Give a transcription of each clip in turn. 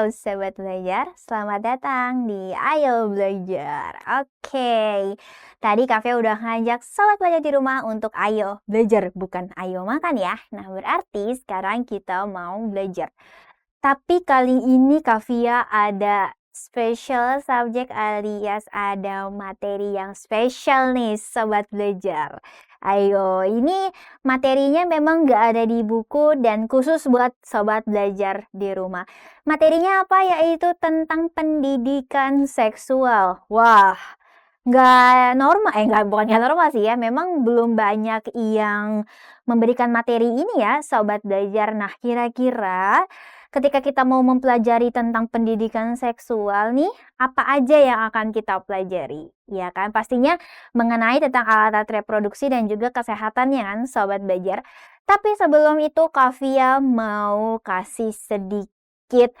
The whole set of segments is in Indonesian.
Halo Sobat Belajar, selamat datang di Ayo Belajar. Oke, tadi Kafe udah ngajak Sobat Belajar di rumah untuk ayo belajar, bukan ayo makan ya. Nah, berarti sekarang kita mau belajar. Tapi kali ini Kavia ada special subject alias ada materi yang spesial nih Sobat Belajar. Ayo, ini materinya memang nggak ada di buku dan khusus buat Sobat Belajar di rumah. Materinya apa? Yaitu tentang pendidikan seksual. Wah, bukan nggak normal sih ya, memang belum banyak yang memberikan materi ini ya, Sobat Belajar. Nah, kira-kira ketika kita mau mempelajari tentang pendidikan seksual nih, apa aja yang akan kita pelajari? Ya kan, pastinya mengenai tentang alat-alat reproduksi dan juga kesehatannya kan, Sobat Belajar. Tapi sebelum itu, Kavia mau kasih sedikit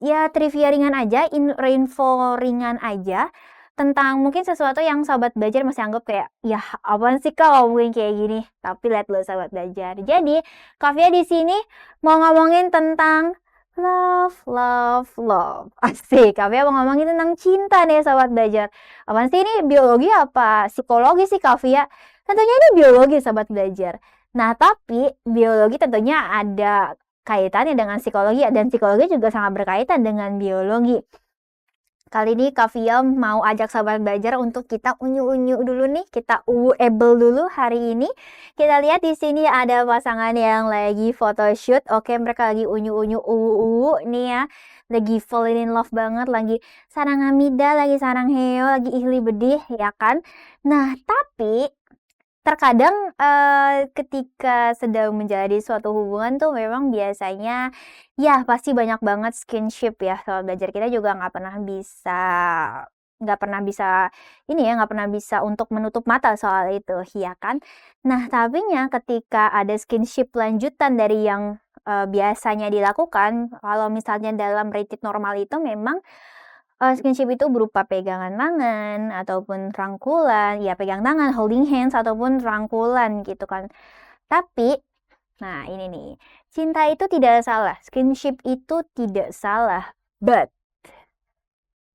ya trivia ringan aja, info ringan aja tentang mungkin sesuatu yang Sobat Belajar masih anggap kayak, "Yah, apaan sih Kak ngomongin kayak gini?" Tapi lihat loh Sobat Belajar. Jadi, Kavia di sini mau ngomongin tentang love, love, love. Asik, Kavia mau ngomongin tentang cinta nih Sobat Belajar. Apaan sih ini biologi apa psikologi sih Kavia? Tentunya ini biologi Sobat Belajar. Nah, tapi biologi tentunya ada kaitannya dengan psikologi dan psikologi juga sangat berkaitan dengan biologi. Kali ini Kavia mau ajak Sobat Belajar untuk kita unyu-unyu dulu nih, kita uwu-able dulu hari ini. Kita lihat di sini ada pasangan yang lagi photoshoot. Oke, mereka lagi unyu-unyu uwu-uwu nih ya. Lagi falling in love banget, lagi sarang amida, lagi sarang heo, lagi ihli bedih ya kan. Nah, tapi terkadang ketika sedang menjalani suatu hubungan tuh memang biasanya ya pasti banyak banget skinship ya. Soal belajar kita juga nggak pernah bisa ini ya, nggak pernah bisa untuk menutup mata soal itu, ya kan. Nah, tapinya ketika ada skinship lanjutan dari yang biasanya dilakukan, kalau misalnya dalam rated normal itu memang skinship itu berupa pegangan tangan ataupun rangkulan, ya pegang tangan, holding hands ataupun rangkulan gitu kan. Tapi, nah ini nih, cinta itu tidak salah, skinship itu tidak salah,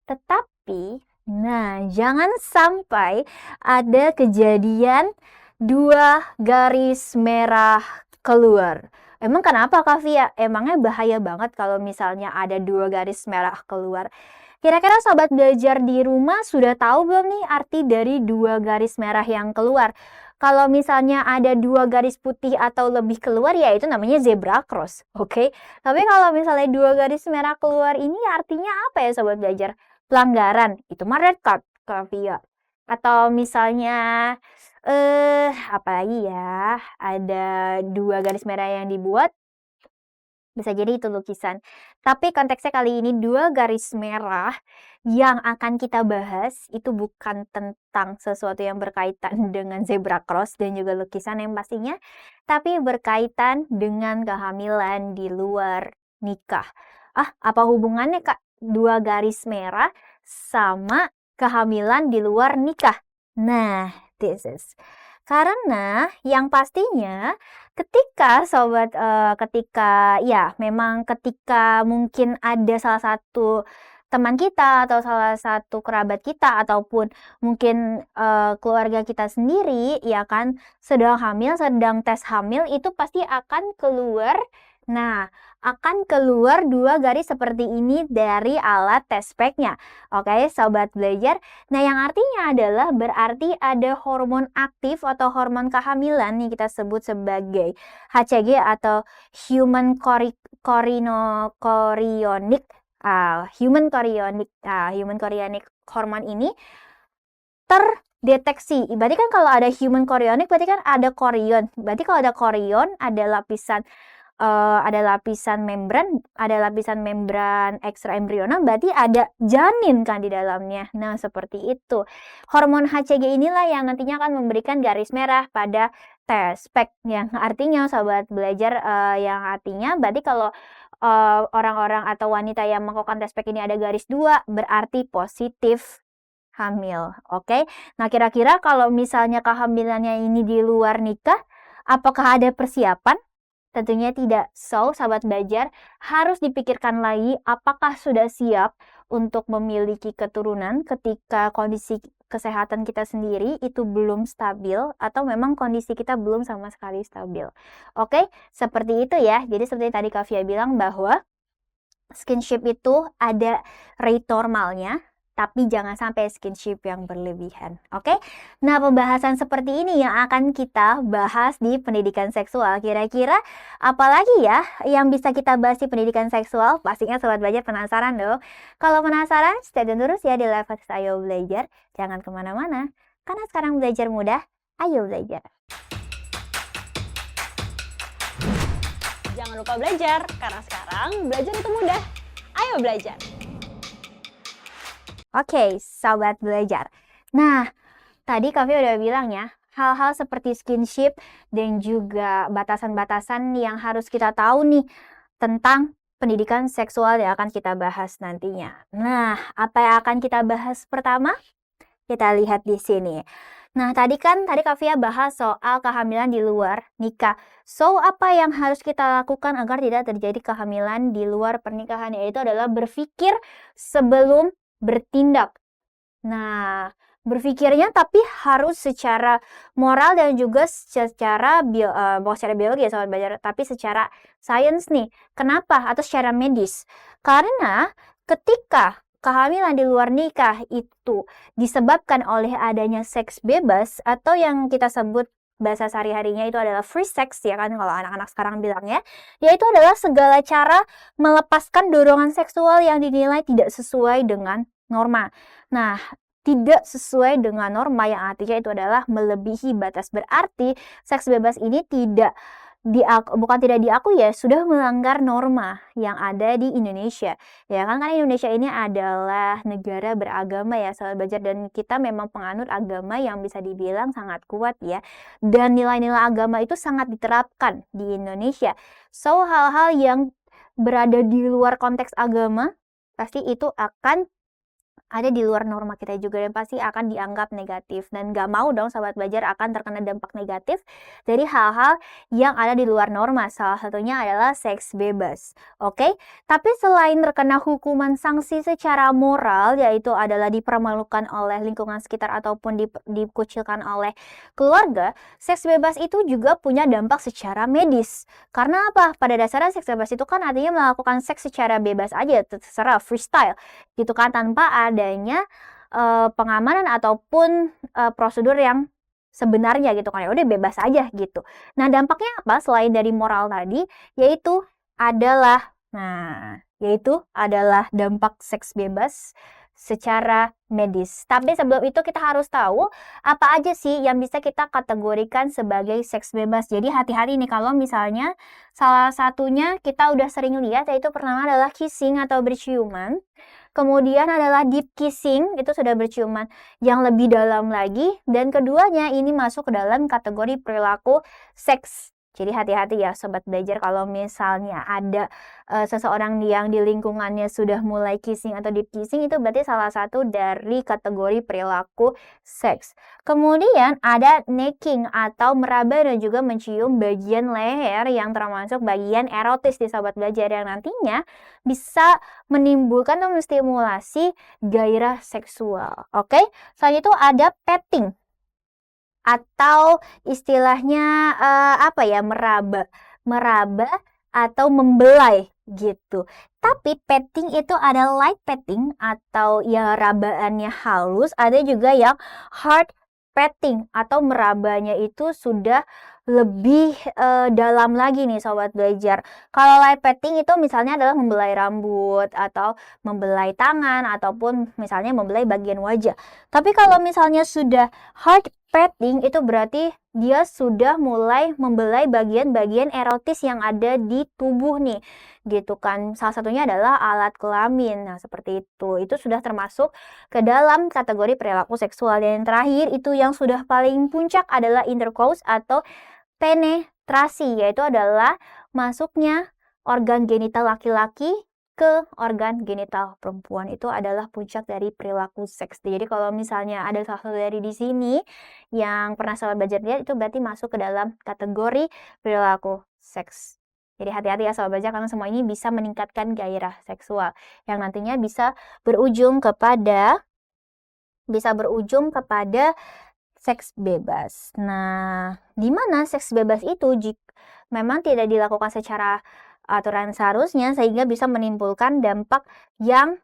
tetapi, nah jangan sampai ada kejadian 2 garis merah keluar. Emang kenapa Kavia? Emangnya bahaya banget kalau misalnya ada 2 garis merah keluar? Kira-kira Sobat Belajar di rumah sudah tahu belum nih arti dari 2 garis merah yang keluar? Kalau misalnya ada 2 garis putih atau lebih keluar ya itu namanya zebra cross, oke? Tapi kalau misalnya 2 garis merah keluar ini artinya apa ya Sobat Belajar? Pelanggaran, itu mah red card Kavia. Atau misalnya apalagi ya? Ada 2 garis merah yang dibuat, bisa jadi itu lukisan. Tapi konteksnya kali ini 2 garis merah yang akan kita bahas itu bukan tentang sesuatu yang berkaitan dengan zebra cross dan juga lukisan yang pastinya, tapi berkaitan dengan kehamilan di luar nikah. Ah, apa hubungannya Kak? 2 garis merah sama kehamilan di luar nikah. Nah, this is karena yang pastinya ketika mungkin ada salah satu teman kita atau salah satu kerabat kita ataupun mungkin keluarga kita sendiri ya kan sedang hamil, sedang tes hamil itu pasti akan keluar. Nah, akan keluar 2 garis seperti ini dari alat tes packnya. Oke, Sobat Belajar. Nah, yang artinya adalah berarti ada hormon aktif atau hormon kehamilan yang kita sebut sebagai HCG atau human chorionic human chorionic hormon ini terdeteksi. Berarti kan kalau ada human chorionic berarti kan ada chorion. Berarti kalau ada chorion ada lapisan membran ekstra embrional, berarti ada janin kan di dalamnya. Nah, seperti itu. Hormon HCG inilah yang nantinya akan memberikan garis merah pada test pack yang artinya Sobat Belajar yang artinya berarti kalau orang-orang atau wanita yang melakukan test pack ini ada garis 2 berarti positif hamil. Oke. Nah, kira-kira kalau misalnya kehamilannya ini di luar nikah, apakah ada persiapan? Tentunya tidak. So, sahabat belajar harus dipikirkan lagi apakah sudah siap untuk memiliki keturunan ketika kondisi kesehatan kita sendiri itu belum stabil atau memang kondisi kita belum sama sekali stabil. Oke, seperti itu ya. Jadi seperti tadi Kak Fia bilang bahwa skinship itu ada rate normalnya, tapi jangan sampai skinship yang berlebihan, oke? Nah, pembahasan seperti ini yang akan kita bahas di pendidikan seksual. Kira-kira apalagi ya yang bisa kita bahas di pendidikan seksual? Pastinya Sobat Belajar penasaran dong. Kalau penasaran, stay tune terus ya di Live Podcast Ayo Belajar. Jangan kemana-mana, karena sekarang belajar mudah, ayo belajar. Jangan lupa belajar, karena sekarang belajar itu mudah. Ayo belajar. Oke, Sobat Belajar. Nah, tadi Kak Fia udah bilang ya, hal-hal seperti skinship dan juga batasan-batasan yang harus kita tahu nih tentang pendidikan seksual yang akan kita bahas nantinya. Nah, apa yang akan kita bahas pertama? Kita lihat di sini. Nah, tadi Kak Fia bahas soal kehamilan di luar nikah. So, apa yang harus kita lakukan agar tidak terjadi kehamilan di luar pernikahan? Yaitu adalah berpikir sebelum bertindak. Nah, berpikirnya tapi harus secara moral dan juga secara bukan secara biologi ya Sobat Belajar, tapi secara sains nih. Kenapa? Atau secara medis. Karena ketika kehamilan di luar nikah itu disebabkan oleh adanya seks bebas atau yang kita sebut bahasa sehari-harinya itu adalah free sex ya kan kalau anak-anak sekarang bilangnya, yaitu adalah segala cara melepaskan dorongan seksual yang dinilai tidak sesuai dengan norma. Nah, tidak sesuai dengan norma yang artinya itu adalah melebihi batas. Berarti seks bebas ini bukan tidak diakui ya, sudah melanggar norma yang ada di Indonesia. Ya kan, karena Indonesia ini adalah negara beragama ya Sobat Belajar, dan kita memang penganut agama yang bisa dibilang sangat kuat ya. Dan nilai-nilai agama itu sangat diterapkan di Indonesia. So, hal-hal yang berada di luar konteks agama pasti itu akan ada di luar norma kita juga dan pasti akan dianggap negatif, dan gak mau dong Sobat Belajar akan terkena dampak negatif dari hal-hal yang ada di luar norma. Salah satunya adalah seks bebas. Oke, tapi selain terkena hukuman sanksi secara moral, yaitu adalah dipermalukan oleh lingkungan sekitar ataupun dikucilkan oleh keluarga, seks bebas itu juga punya dampak secara medis. Karena apa? Pada dasarnya seks bebas itu kan artinya melakukan seks secara bebas aja, terserah, freestyle gitu kan, tanpa adanya pengamanan ataupun prosedur yang sebenarnya gitu kan, ya udah bebas aja gitu. Nah, dampaknya apa selain dari moral tadi? Yaitu adalah dampak seks bebas secara medis. Tapi sebelum itu kita harus tahu apa aja sih yang bisa kita kategorikan sebagai seks bebas. Jadi hati-hati nih kalau misalnya salah satunya kita udah sering lihat, yaitu pertama adalah kissing atau berciuman. Kemudian adalah deep kissing, itu sudah berciuman yang lebih dalam lagi. Dan keduanya ini masuk ke dalam kategori perilaku seks. Jadi hati-hati ya Sobat Belajar, kalau misalnya ada seseorang yang di lingkungannya sudah mulai kissing atau deep kissing, itu berarti salah satu dari kategori perilaku seks. Kemudian ada necking atau meraba dan juga mencium bagian leher yang termasuk bagian erotis di Sobat Belajar, yang nantinya bisa menimbulkan atau menstimulasi gairah seksual. Oke, selain itu ada petting atau istilahnya meraba atau membelai gitu. Tapi petting itu ada light petting atau ya rabaannya halus, ada juga yang hard petting atau merabanya itu sudah lebih dalam lagi nih Sobat Belajar. Kalau light petting itu misalnya adalah membelai rambut atau membelai tangan ataupun misalnya membelai bagian wajah. Tapi kalau misalnya sudah hard petting itu berarti dia sudah mulai membelai bagian-bagian erotis yang ada di tubuh nih, gitu kan. Salah satunya adalah alat kelamin. Nah, seperti itu. Itu sudah termasuk ke dalam kategori perilaku seksual. Dan yang terakhir itu yang sudah paling puncak adalah intercourse atau penetrasi, yaitu adalah masuknya organ genital laki-laki ke organ genital perempuan. Itu adalah puncak dari perilaku seks. Jadi kalau misalnya ada salah satu dari di sini yang pernah Sobat Belajar lihat, itu berarti masuk ke dalam kategori perilaku seks. Jadi hati-hati ya Sobat Belajar, karena semua ini bisa meningkatkan gairah seksual yang nantinya bisa berujung kepada seks bebas. Nah, di mana seks bebas itu memang tidak dilakukan secara aturan seharusnya, sehingga bisa menimbulkan dampak yang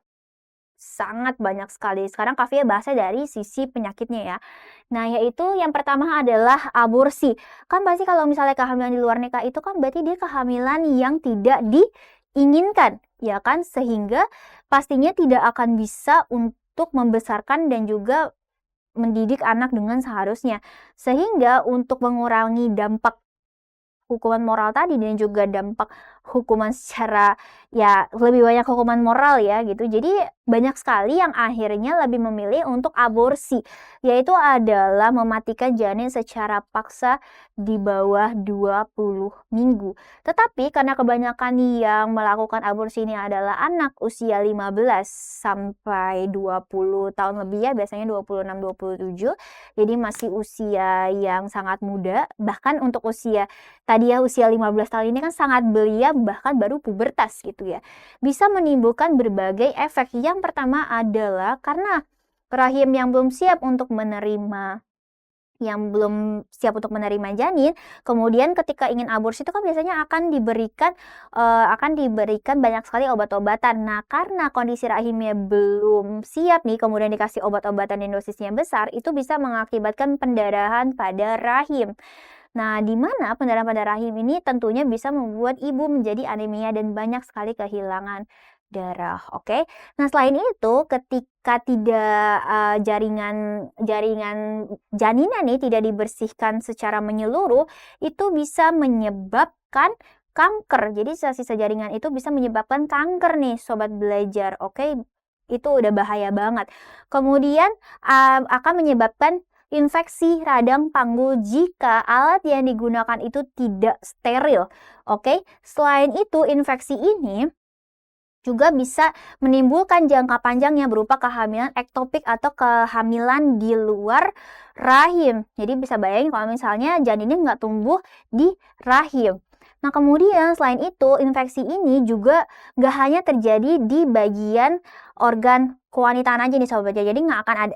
sangat banyak sekali. Sekarang Kak Via bahasnya dari sisi penyakitnya ya. Nah, yaitu yang pertama adalah aborsi. Kan pasti kalau misalnya kehamilan di luar nikah itu kan berarti dia kehamilan yang tidak diinginkan, ya kan? Sehingga pastinya tidak akan bisa untuk membesarkan dan juga mendidik anak dengan seharusnya. Sehingga untuk mengurangi dampak hukuman moral tadi dan juga dampak hukuman secara ya lebih banyak hukuman moral ya gitu. Jadi banyak sekali yang akhirnya lebih memilih untuk aborsi, yaitu adalah mematikan janin secara paksa di bawah 20 minggu. Tetapi karena kebanyakan yang melakukan aborsi ini adalah anak usia 15 sampai 20 tahun lebih ya, biasanya 26 27. Jadi masih usia yang sangat muda, bahkan untuk usia tadi ya usia 15 tahun ini kan sangat belia, bahkan baru pubertas gitu ya. Bisa menimbulkan berbagai efek. Yang pertama adalah karena rahim yang belum siap untuk menerima janin, kemudian ketika ingin aborsi itu kan biasanya akan diberikan banyak sekali obat-obatan. Nah, karena kondisi rahimnya belum siap nih, kemudian dikasih obat-obatan yang dosisnya besar, itu bisa mengakibatkan pendarahan pada rahim. Nah, di mana pendarahan pada rahim ini tentunya bisa membuat ibu menjadi anemia dan banyak sekali kehilangan darah, oke? Nah, selain itu ketika tidak jaringan janinnya nih tidak dibersihkan secara menyeluruh, itu bisa menyebabkan kanker. Jadi sisa-sisa jaringan itu bisa menyebabkan kanker nih Sobat Belajar, oke? Itu udah bahaya banget. Kemudian akan menyebabkan infeksi radang panggul jika alat yang digunakan itu tidak steril. Oke, selain itu infeksi ini juga bisa menimbulkan jangka panjangnya berupa kehamilan ektopik atau kehamilan di luar rahim. Jadi bisa bayangin kalau misalnya janinnya nggak tumbuh di rahim. Nah, kemudian selain itu infeksi ini juga nggak hanya terjadi di bagian organ kewanitaan aja nih Sobat Belajar. Jadi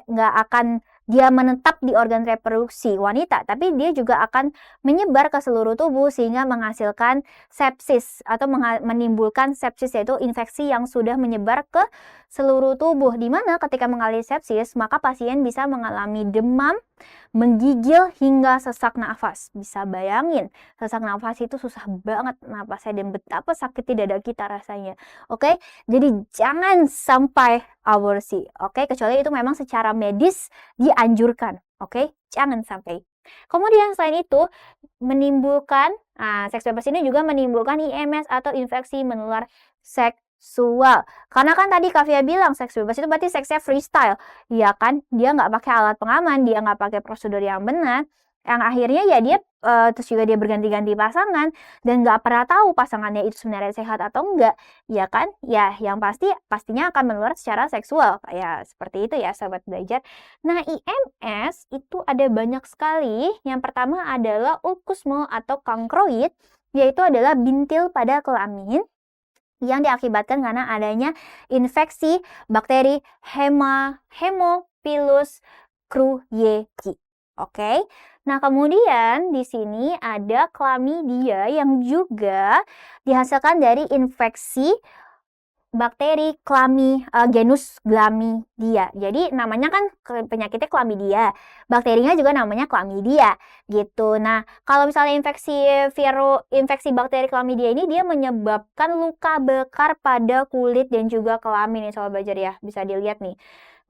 nggak akan dia menetap di organ reproduksi wanita, tapi dia juga akan menyebar ke seluruh tubuh sehingga menghasilkan sepsis atau menimbulkan sepsis, yaitu infeksi yang sudah menyebar ke seluruh tubuh, di mana ketika mengalami sepsis maka pasien bisa mengalami demam, menggigil hingga sesak nafas. Bisa bayangin, sesak nafas itu susah banget napasnya dan betapa sakitnya dada kita rasanya. Oke, jadi jangan sampai aborsi. Oke, kecuali itu memang secara medis dianjurkan. Oke, jangan sampai. Kemudian selain itu menimbulkan seks bebas ini juga menimbulkan IMS atau infeksi menular seksual. Karena kan tadi Kak Via bilang seks bebas itu berarti seksnya freestyle, ya kan? Dia nggak pakai alat pengaman, dia nggak pakai prosedur yang benar. Yang akhirnya ya dia terus juga dia berganti-ganti pasangan dan nggak pernah tahu pasangannya itu sebenarnya sehat atau enggak, ya kan? Ya, yang pastinya akan menular secara seksual. Ya, seperti itu ya Sobat Belajar. Nah, IMS itu ada banyak sekali. Yang pertama adalah ulkusmo atau kankroid, yaitu adalah bintil pada kelamin yang diakibatkan karena adanya infeksi bakteri Haemophilus creutii. Oke. Nah, kemudian di sini ada chlamydia yang juga dihasilkan dari infeksi bakteri genus Chlamydia. Jadi namanya kan penyakitnya chlamydia, bakterinya juga namanya chlamydia gitu. Nah, kalau misalnya infeksi bakteri chlamydia ini dia menyebabkan luka bakar pada kulit dan juga kelamin nih Sobat Belajar ya, bisa dilihat nih.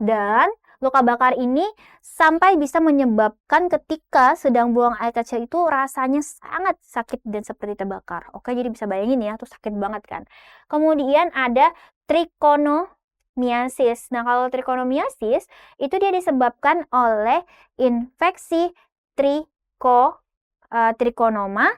Dan luka bakar ini sampai bisa menyebabkan ketika sedang buang air kecil itu rasanya sangat sakit dan seperti terbakar. Oke, jadi bisa bayangin ya, tuh sakit banget kan. Kemudian ada trichomoniasis. Nah, kalau trichomoniasis itu dia disebabkan oleh infeksi trichonoma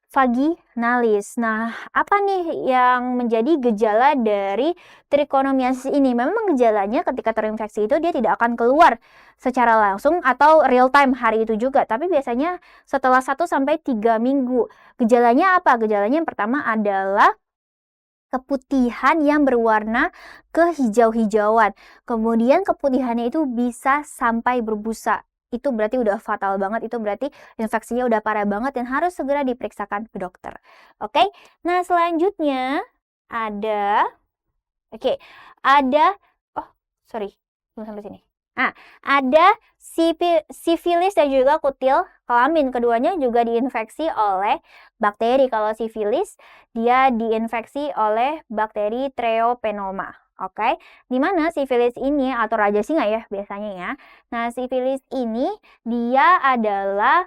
vaginalis. Nah, apa nih yang menjadi gejala dari trichomoniasis ini? Memang gejalanya ketika terinfeksi itu dia tidak akan keluar secara langsung atau real time hari itu juga, tapi biasanya setelah 1-3 minggu. Gejalanya apa? Gejalanya yang pertama adalah keputihan yang berwarna kehijau-hijauan. Kemudian keputihannya itu bisa sampai berbusa. Itu berarti udah fatal banget, itu berarti infeksinya udah parah banget dan harus segera diperiksakan ke dokter. Oke? Nah, selanjutnya ada oke, ada oh, sorry, belum sampai sini. Ada sifilis dan juga kutil kelamin. Keduanya juga diinfeksi oleh bakteri. Kalau sifilis, dia diinfeksi oleh bakteri Treponema. Oke, di mana sifilis ini atau raja singa ya biasanya ya. Nah, sifilis ini dia adalah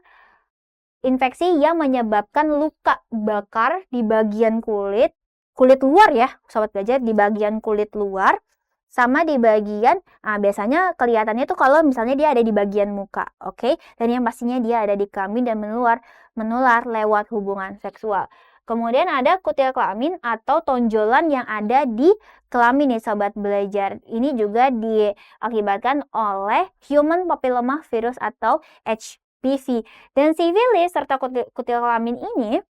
infeksi yang menyebabkan luka bakar di bagian kulit luar ya, sobat belajar, di bagian kulit luar sama di bagian biasanya kelihatannya tuh kalau misalnya dia ada di bagian muka, oke? Dan yang pastinya dia ada di kelamin dan menular lewat hubungan seksual. Kemudian ada kutil kelamin atau tonjolan yang ada di kelamin nih sobat belajar. Ini juga diakibatkan oleh human papilloma virus atau HPV. Dan sifilis serta kutil kelamin ini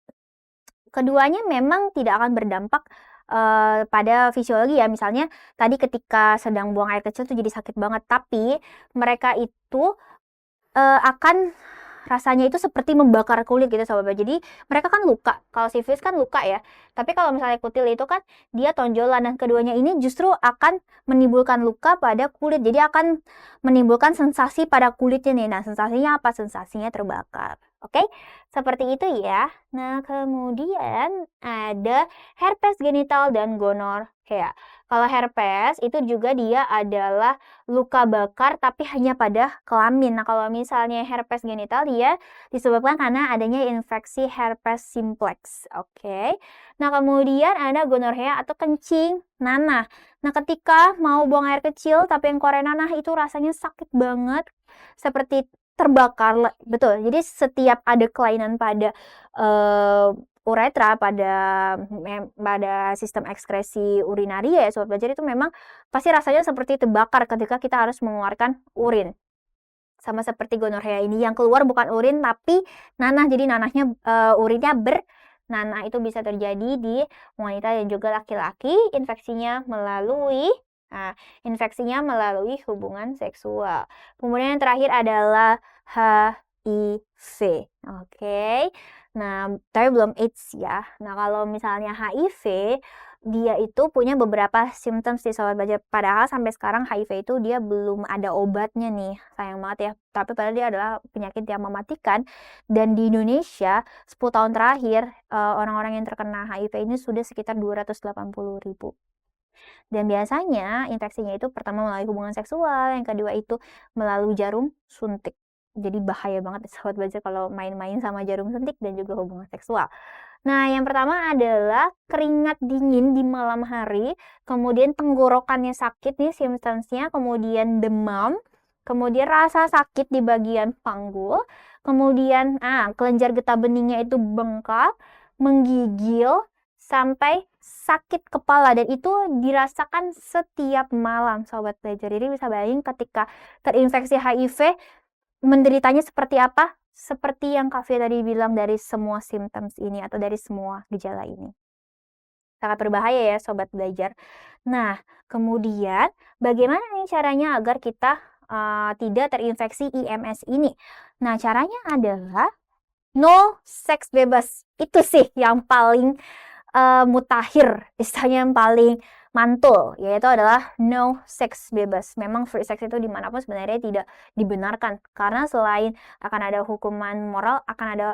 keduanya memang tidak akan berdampak pada fisiologi ya. Misalnya tadi ketika sedang buang air kecil tuh jadi sakit banget, tapi mereka itu akan rasanya itu seperti membakar kulit gitu sobat. Jadi mereka kan luka. Kalau sifilis kan luka ya. Tapi kalau misalnya kutil itu kan dia tonjolan dan keduanya ini justru akan menimbulkan luka pada kulit. Jadi akan menimbulkan sensasi pada kulitnya nih. Nah, sensasinya apa? Sensasinya terbakar. Oke? Seperti itu ya. Nah, kemudian ada herpes genital dan gonorrhea. Kalau herpes itu juga dia adalah luka bakar tapi hanya pada kelamin. Nah, kalau misalnya herpes genital dia disebabkan karena adanya infeksi herpes simplex. Oke. Nah, kemudian ada gonorrhea atau kencing nanah. Nah, ketika mau buang air kecil tapi yang keluar nanah itu rasanya sakit banget seperti terbakar. Betul. Jadi setiap ada kelainan pada uretra, pada sistem ekskresi urinaria ya sobat belajar, itu memang pasti rasanya seperti terbakar ketika kita harus mengeluarkan urin. Sama seperti gonorrhea ini yang keluar bukan urin tapi nanah. Jadi nanahnya urinnya bernanah. Itu bisa terjadi di wanita dan juga laki-laki. Infeksinya melalui hubungan seksual. Kemudian yang terakhir adalah HIV. Oke. Nah, tapi belum AIDS ya. Nah, kalau misalnya HIV, dia itu punya beberapa simptom sih sobat belajar. Padahal sampai sekarang HIV itu dia belum ada obatnya nih. Sayang banget ya. Tapi padahal dia adalah penyakit yang mematikan. Dan di Indonesia, 10 tahun terakhir, orang-orang yang terkena HIV ini sudah sekitar 280.000. Dan biasanya infeksinya itu pertama melalui hubungan seksual, yang kedua itu melalui jarum suntik. Jadi bahaya banget sobat belajar kalau main-main sama jarum suntik dan juga hubungan seksual. Nah, yang pertama adalah keringat dingin di malam hari, kemudian tenggorokannya sakit nih simptomnya, kemudian demam, kemudian rasa sakit di bagian panggul, kemudian kelenjar getah beningnya itu bengkak, menggigil, sampai sakit kepala, dan itu dirasakan setiap malam sobat belajar. Jadi bisa bayangin ketika terinfeksi HIV menderitanya seperti apa? Seperti yang Kak Fia tadi bilang, dari semua symptoms ini atau dari semua gejala ini. Sangat berbahaya ya sobat belajar. Nah, kemudian bagaimana nih caranya agar kita tidak terinfeksi IMS ini? Nah, caranya adalah no seks bebas. Itu sih yang paling mutakhir, istilahnya yang paling mantul, yaitu adalah no seks bebas. Memang free sex itu dimanapun sebenarnya tidak dibenarkan, karena selain akan ada hukuman moral, akan ada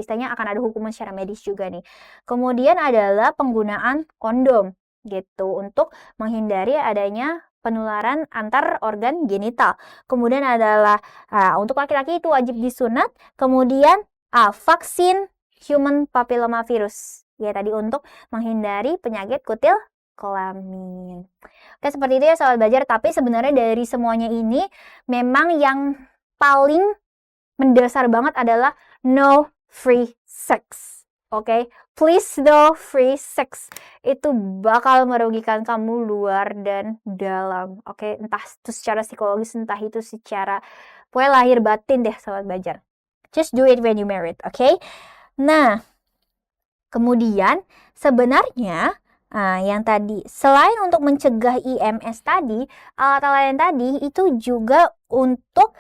istilahnya akan ada hukuman secara medis juga nih. Kemudian adalah penggunaan kondom gitu untuk menghindari adanya penularan antar organ genital. Kemudian adalah untuk laki-laki itu wajib disunat. Kemudian vaksin human papilloma virus ya tadi untuk menghindari penyakit kutil kelamin. Oke, seperti itu ya sobat belajar. Tapi sebenarnya dari semuanya ini memang yang paling mendasar banget adalah no free sex. Oke, please no free sex. Itu bakal merugikan kamu luar dan dalam. Oke, entah itu secara psikologis, entah itu secara pokoknya lahir batin deh Sobat Belajar. Just do it when you married, oke? Nah, kemudian sebenarnya yang tadi selain untuk mencegah IMS tadi, alat-alat yang tadi itu juga untuk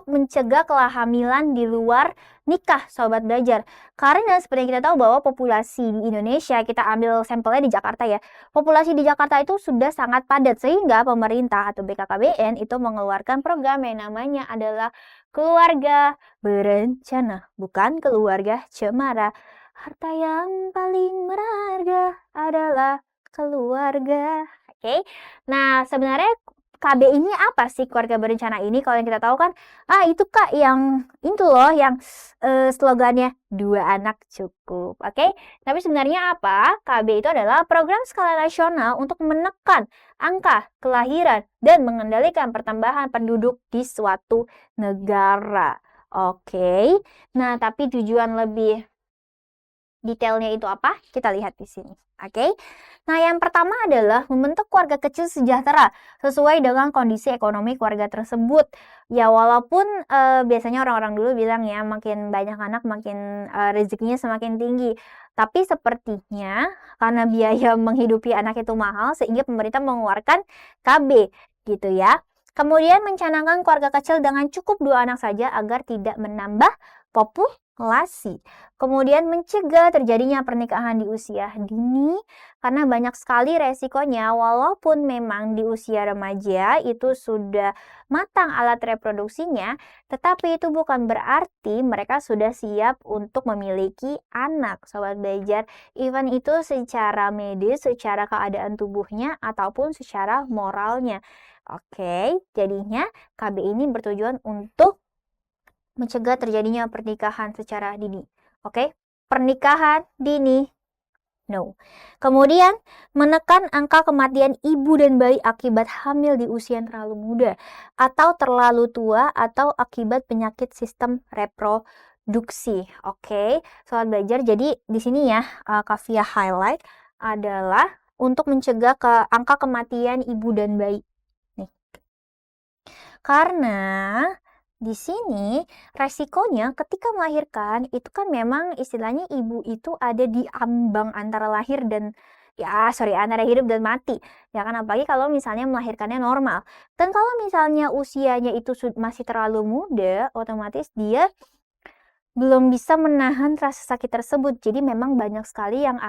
mencegah kehamilan di luar nikah Sobat Belajar. Karena seperti yang kita tahu bahwa populasi di Indonesia, kita ambil sampelnya di Jakarta ya. Populasi di Jakarta itu sudah sangat padat sehingga pemerintah atau BKKBN itu mengeluarkan program yang namanya adalah keluarga berencana, bukan keluarga cemara. Harta yang paling berharga adalah keluarga. Oke. Nah, sebenarnya KB ini apa sih keluarga berencana ini? Kalau yang kita tahu kan, itu Kak yang itu loh yang slogannya 2 anak cukup. Oke. Tapi sebenarnya apa? KB itu adalah program skala nasional untuk menekan angka kelahiran dan mengendalikan pertambahan penduduk di suatu negara. Oke. Nah, tapi tujuan lebih detailnya itu apa? Kita lihat di sini. Oke. Nah, yang pertama adalah membentuk keluarga kecil sejahtera sesuai dengan kondisi ekonomi keluarga tersebut. Ya, walaupun biasanya orang-orang dulu bilang ya, makin banyak anak makin rezekinya semakin tinggi. Tapi sepertinya karena biaya menghidupi anak itu mahal sehingga pemerintah mengeluarkan KB gitu ya. Kemudian mencanangkan keluarga kecil dengan cukup 2 anak saja agar tidak menambah populasi. Kemudian mencegah terjadinya pernikahan di usia dini karena banyak sekali resikonya walaupun memang di usia remaja itu sudah matang alat reproduksinya, tetapi itu bukan berarti mereka sudah siap untuk memiliki anak, Sobat Belajar. Even itu secara medis, secara keadaan tubuhnya ataupun secara moralnya. Oke, jadinya KB ini bertujuan untuk mencegah terjadinya pernikahan secara dini. Oke, pernikahan dini, no. Kemudian, menekan angka kematian ibu dan bayi akibat hamil di usia yang terlalu muda atau terlalu tua atau akibat penyakit sistem reproduksi. Oke, Sobat Belajar. Jadi di sini ya, Kavia highlight adalah untuk mencegah angka kematian ibu dan bayi. Nih. Karena di sini resikonya ketika melahirkan itu kan memang istilahnya ibu itu ada di ambang antara lahir dan antara hidup dan mati. Ya kan, apalagi kalau misalnya melahirkannya normal. Dan kalau misalnya usianya itu masih terlalu muda, otomatis dia belum bisa menahan rasa sakit tersebut. Jadi memang banyak sekali yang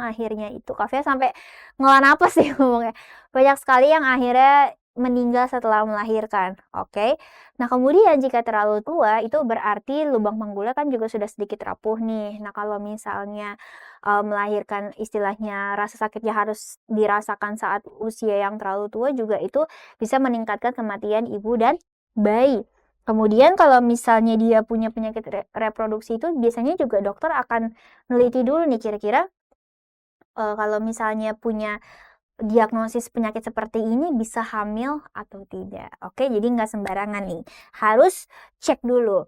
akhirnya itu Kavia sampai ngelah napas sih ngomongnya. Banyak sekali yang akhirnya meninggal setelah melahirkan. Oke. Nah, kemudian jika terlalu tua itu berarti lubang panggulnya kan juga sudah sedikit rapuh nih. Nah, kalau misalnya melahirkan istilahnya rasa sakitnya harus dirasakan saat usia yang terlalu tua juga itu bisa meningkatkan kematian ibu dan bayi. Kemudian kalau misalnya dia punya penyakit reproduksi itu biasanya juga dokter akan neliti dulu nih kira-kira kalau misalnya punya diagnosis penyakit seperti ini bisa hamil atau tidak. Oke, jadi nggak sembarangan nih. Harus cek dulu.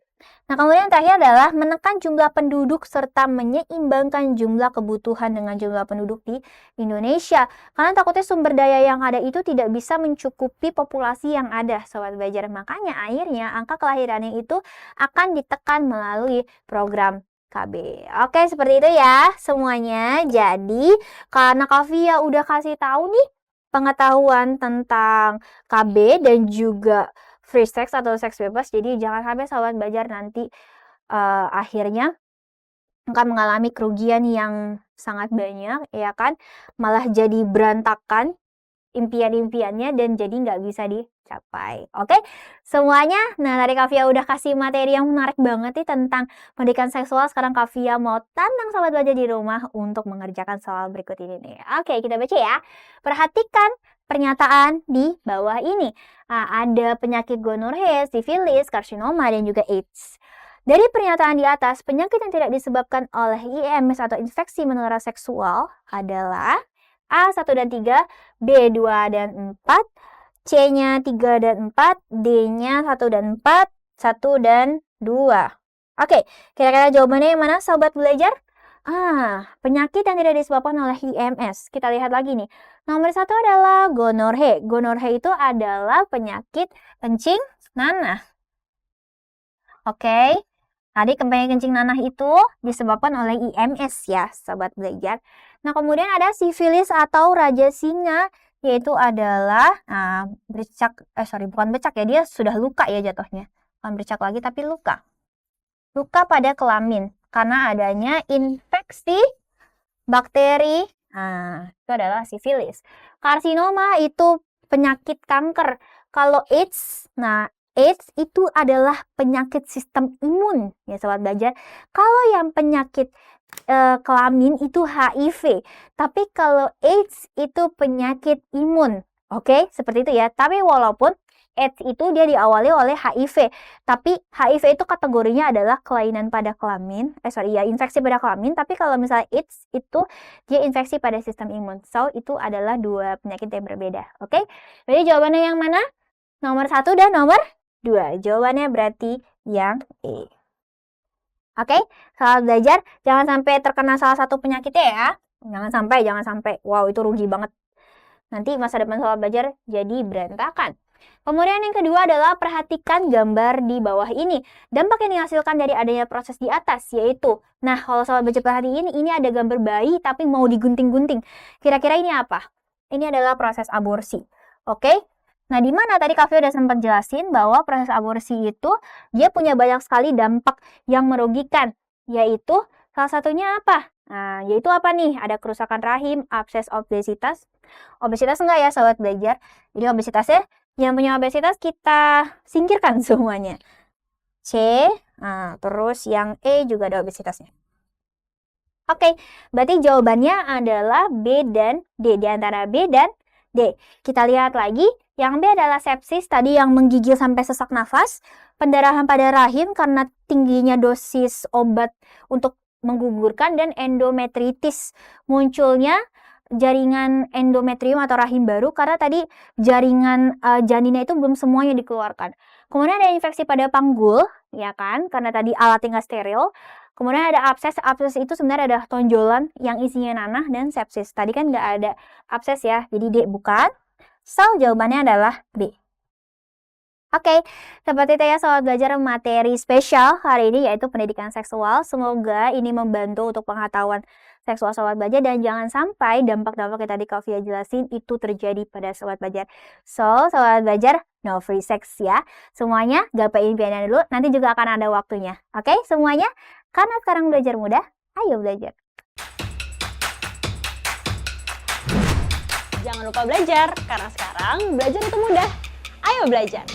Nah, kemudian terakhir adalah menekan jumlah penduduk serta menyeimbangkan jumlah kebutuhan dengan jumlah penduduk di Indonesia. Karena takutnya sumber daya yang ada itu tidak bisa mencukupi populasi yang ada, Sobat Belajar. Makanya akhirnya angka kelahirannya itu akan ditekan melalui program KB. Oke, seperti itu ya semuanya. Jadi, karena Kavia udah kasih tahu nih pengetahuan tentang KB dan juga free sex atau seks bebas, jadi jangan sampai Sobat Belajar nanti akhirnya akan mengalami kerugian yang sangat banyak, ya kan? Malah jadi berantakan impian-impiannya dan jadi nggak bisa dicapai. Oke, semuanya. Nah, tadi Kavia udah kasih materi yang menarik banget nih tentang pendidikan seksual. Sekarang Kavia mau tantang Sobat Belajar di rumah untuk mengerjakan soal berikut ini nih. Oke, kita baca ya. Perhatikan pernyataan di bawah ini. Nah, ada penyakit gonorrea, sifilis, karsinoma, dan juga AIDS. Dari pernyataan di atas, penyakit yang tidak disebabkan oleh IMS atau infeksi menular seksual adalah A 1 dan 3, B 2 dan 4, C-nya 3 dan 4, D-nya 1 dan 4, 1 dan 2. Oke, kira-kira jawabannya yang mana sobat belajar? Penyakit yang tidak disebabkan oleh IMS. Kita lihat lagi nih. Nomor 1 adalah gonorrhea. Gonorrhea itu adalah penyakit kencing nanah. Oke. Tadi penyakit kencing nanah itu disebabkan oleh IMS ya, sobat belajar. Nah, kemudian ada sifilis atau raja singa, yaitu adalah bukan bercak ya, dia sudah luka ya jatuhnya. Bukan bercak lagi tapi luka. Luka pada kelamin karena adanya infeksi bakteri. Itu adalah sifilis. Karsinoma itu penyakit kanker. Kalau AIDS, AIDS itu adalah penyakit sistem imun ya sobat belajar. Kalau yang penyakit kelamin itu HIV, tapi kalau AIDS itu penyakit imun. Oke, seperti itu ya. Tapi walaupun AIDS itu dia diawali oleh HIV, tapi HIV itu kategorinya adalah kelainan pada kelamin, infeksi pada kelamin. Tapi kalau misalnya AIDS itu dia infeksi pada sistem imun. So, itu adalah dua penyakit yang berbeda. Oke, jadi jawabannya yang mana? Nomor 1 dan nomor 2. Jawabannya berarti yang E. Oke, salah belajar, jangan sampai terkena salah satu penyakitnya ya. Jangan sampai. Wow, itu rugi banget. Nanti masa depan salah belajar jadi berantakan. Kemudian yang kedua adalah perhatikan gambar di bawah ini. Dampak yang dihasilkan dari adanya proses di atas yaitu, kalau sahabat belajar perhatiin, ini ada gambar bayi tapi mau digunting-gunting. Kira-kira ini apa? Ini adalah proses aborsi. Oke? Nah, di mana tadi Kak Fia udah sempat jelasin bahwa proses aborsi itu dia punya banyak sekali dampak yang merugikan, yaitu salah satunya apa? Yaitu apa nih? Ada kerusakan rahim, abses, obesitas. Obesitas enggak ya, sahabat belajar? Jadi obesitasnya, yang punya obesitas kita singkirkan semuanya. C, terus yang E juga ada obesitasnya. Oke, berarti jawabannya adalah B dan D. Di antara B dan D. Kita lihat lagi. Yang B adalah sepsis, tadi yang menggigil sampai sesak nafas. Pendarahan pada rahim karena tingginya dosis obat untuk menggugurkan, dan endometritis, munculnya jaringan endometrium atau rahim baru karena tadi jaringan janinnya itu belum semuanya dikeluarkan. Kemudian ada infeksi pada panggul, ya kan, karena tadi alatnya nggak steril. Kemudian ada abses. Abses itu sebenarnya ada tonjolan yang isinya nanah, dan sepsis. Tadi kan nggak ada abses ya, jadi D bukan. So, jawabannya adalah B. Oke, seperti itu ya sobat belajar, materi spesial hari ini yaitu pendidikan seksual. Semoga ini membantu untuk pengetahuan seksual sobat belajar, dan jangan sampai dampak-dampak yang tadi Kak Fia jelasin itu terjadi pada sobat belajar. So, sobat belajar, no free sex ya. Semuanya gapai impiannya dulu, nanti juga akan ada waktunya. Oke, semuanya, karena sekarang belajar mudah, ayo belajar. Jangan lupa belajar, karena sekarang belajar itu mudah. Ayo belajar!